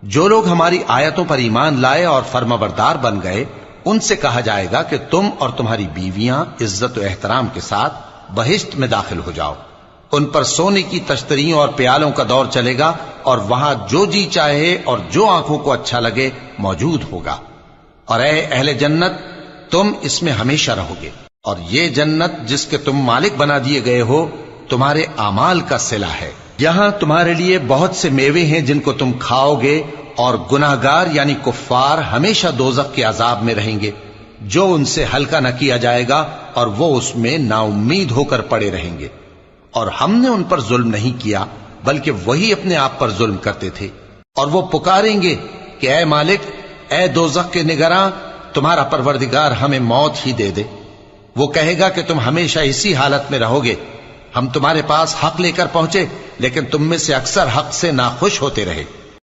जो लोग हमारी आयतों पर ईमान लाए और फर्माबरदार बन गए, उनसे कहा जाएगा कि तुम और तुम्हारी बीवियां इज्जत और एहतराम के साथ बहिश्त में दाखिल हो जाओ। उन पर सोने की तश्तरियों और प्यालों का दौर चलेगा और वहां जो जी चाहे और जो आंखों को अच्छा लगे मौजूद होगा। और ऐ अहले जन्नत, तुम इसमें हमेशा रहोगे। और ये जन्नत जिसके तुम मालिक बना दिए गए हो, तुम्हारे आमाल का सिला है। यहां तुम्हारे लिए बहुत से मेवे हैं जिनको तुम खाओगे, और गुनाहगार यानी कुफ्फार हमेशा दोजख के अजाब में रहेंगे, जो उनसे हल्का न किया जाएगा और वो उसमें नाउम्मीद होकर पड़े रहेंगे। और हमने उन पर जुल्म नहीं किया, बल्कि वही अपने आप पर जुल्म करते थे। और वो पुकारेंगे कि ऐ मालिक, ऐ दोजख के निगरां, तुम्हारा परवरदिगार हमें मौत ही दे दे। वो कहेगा कि तुम हमेशा इसी हालत में रहोगे। हम तुम्हारे पास हक लेकर पहुंचे, लेकिन तुम में से अक्सर हक से नाखुश होते रहे।